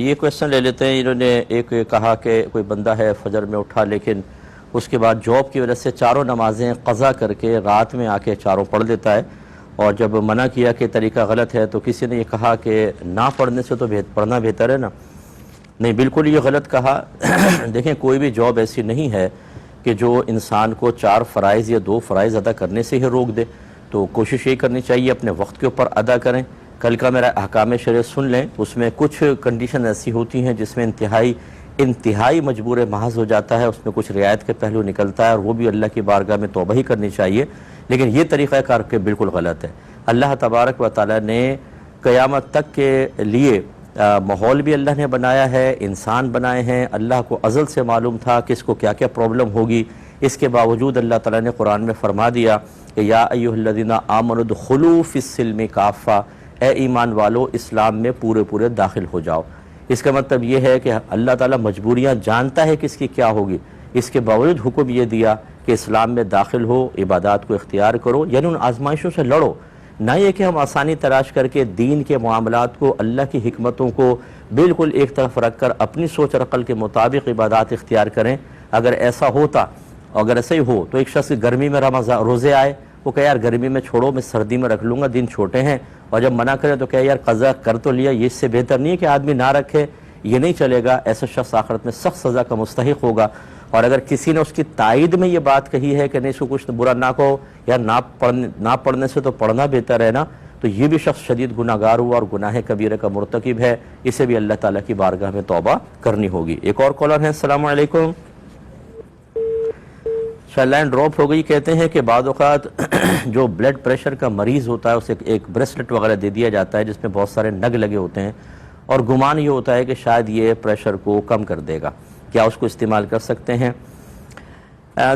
یہ کویشچن لے لیتے ہیں. انہوں نے ایک کہا کہ کوئی بندہ ہے فجر میں اٹھا لیکن اس کے بعد جاب کی وجہ سے چاروں نمازیں قضا کر کے رات میں آ کے چاروں پڑھ دیتا ہے، اور جب منع کیا کہ طریقہ غلط ہے تو کسی نے یہ کہا کہ نہ پڑھنے سے تو پڑھنا بہتر ہے نا. نہیں، بالکل یہ غلط کہا. دیکھیں، کوئی بھی جاب ایسی نہیں ہے کہ جو انسان کو 4 فرائض یا 2 فرائض ادا کرنے سے ہی روک دے. تو کوشش یہ کرنی چاہیے اپنے وقت کے اوپر ادا کریں. کل کا میرا احکام شریعت سن لیں، اس میں کچھ کنڈیشن ایسی ہوتی ہیں جس میں انتہائی مجبور محض ہو جاتا ہے، اس میں کچھ رعایت کے پہلو نکلتا ہے، اور وہ بھی اللہ کی بارگاہ میں توبہ ہی کرنی چاہیے. لیکن یہ طریقہ کار کے بالکل غلط ہے. اللہ تبارک و تعالی نے قیامت تک کے لیے ماحول بھی اللہ نے بنایا ہے، انسان بنائے ہیں. اللہ کو ازل سے معلوم تھا کہ اس کو کیا کیا پرابلم ہوگی. اس کے باوجود اللہ تعالیٰ نے قرآن میں فرما دیا کہ یا ایھا الذین آمنوا ادخلوا فی السلم کافہ، اے ایمان والو اسلام میں پورے داخل ہو جاؤ. اس کا مطلب یہ ہے کہ اللہ تعالیٰ مجبوریاں جانتا ہے کہ اس کی کیا ہوگی، اس کے باوجود حکم یہ دیا کہ اسلام میں داخل ہو، عبادات کو اختیار کرو، یعنی ان آزمائشوں سے لڑو. نہ یہ کہ ہم آسانی تلاش کر کے دین کے معاملات کو، اللہ کی حکمتوں کو بالکل ایک طرف رکھ کر اپنی سوچ اور عقل کے مطابق عبادات اختیار کریں. اگر ایسا ہوتا، اگر ایسا ہی ہو تو ایک شخص گرمی میں روزے آئے، وہ کہے یار گرمی میں چھوڑو، میں سردی میں رکھ لوں گا، دن چھوٹے ہیں. اور جب منع کرے تو کہے یار قضا کر تو لیا. یہ اس سے بہتر نہیں ہے کہ آدمی نہ رکھے. یہ نہیں چلے گا. ایسا شخص آخرت میں سخت سزا کا مستحق ہوگا. اور اگر کسی نے اس کی تائید میں یہ بات کہی ہے کہ نہیں اس کو کچھ برا نہ کہو، یا نہ پڑھنے سے تو پڑھنا بہتر ہے نا، تو یہ بھی شخص شدید گناہگار ہوا اور گناہ کبیرہ کا مرتکب ہے. اسے بھی اللہ تعالیٰ کی بارگاہ میں توبہ کرنی ہوگی. ایک اور کالر ہے. السلام علیکم. لائن ڈراپ ہو گئی. کہتے ہیں کہ بعض اوقات جو بلڈ پریشر کا مریض ہوتا ہے اسے ایک بریسلٹ وغیرہ دے دیا جاتا ہے جس میں بہت سارے نگ لگے ہوتے ہیں، اور گمان یہ ہوتا ہے کہ شاید یہ پریشر کو کم کر دے گا. کیا اس کو استعمال کر سکتے ہیں؟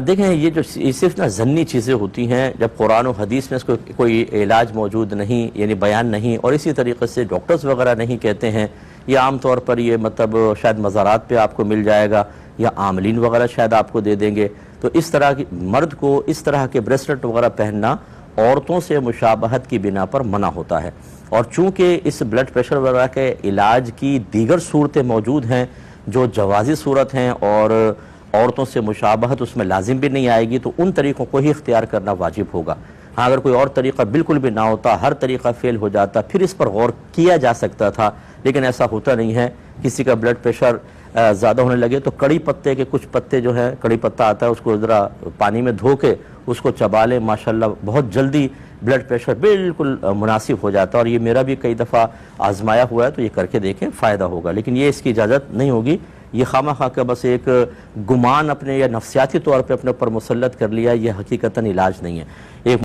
دیکھیں، یہ جو صرف ضنی چیزیں ہوتی ہیں، جب قرآن و حدیث میں اس کو کوئی علاج موجود نہیں، یعنی بیان نہیں، اور اسی طریقے سے ڈاکٹرز وغیرہ نہیں کہتے ہیں، یا عام طور پر یہ مطلب شاید مزارات پہ آپ کو مل جائے گا، یا عاملین وغیرہ شاید آپ کو دے دیں گے. تو اس طرح کی مرد کو اس طرح کے بریسلٹ وغیرہ پہننا عورتوں سے مشابہت کی بنا پر منع ہوتا ہے. اور چونکہ اس بلڈ پریشر وغیرہ کے علاج کی دیگر صورتیں موجود ہیں جو جوازی صورت ہیں، اور عورتوں سے مشابہت اس میں لازم بھی نہیں آئے گی، تو ان طریقوں کو ہی اختیار کرنا واجب ہوگا. ہاں، اگر کوئی اور طریقہ بالکل بھی نہ ہوتا، ہر طریقہ فیل ہو جاتا، پھر اس پر غور کیا جا سکتا تھا. لیکن ایسا ہوتا نہیں ہے. کسی کا بلڈ پریشر زیادہ ہونے لگے تو کڑی پتے کے کچھ پتے جو ہے، کڑی پتہ آتا ہے، اس کو ذرا پانی میں دھو کے اس کو چبا لیں، ماشاءاللہ بہت جلدی بلڈ پریشر بالکل مناسب ہو جاتا ہے. اور یہ میرا بھی کئی دفعہ آزمایا ہوا ہے، تو یہ کر کے دیکھیں، فائدہ ہوگا. لیکن یہ اس کی اجازت نہیں ہوگی. یہ خواہ کا بس ایک گمان اپنے یا نفسیاتی طور پہ اپنے اوپر مسلط کر لیا، یہ حقیقتاً علاج نہیں ہے. ایک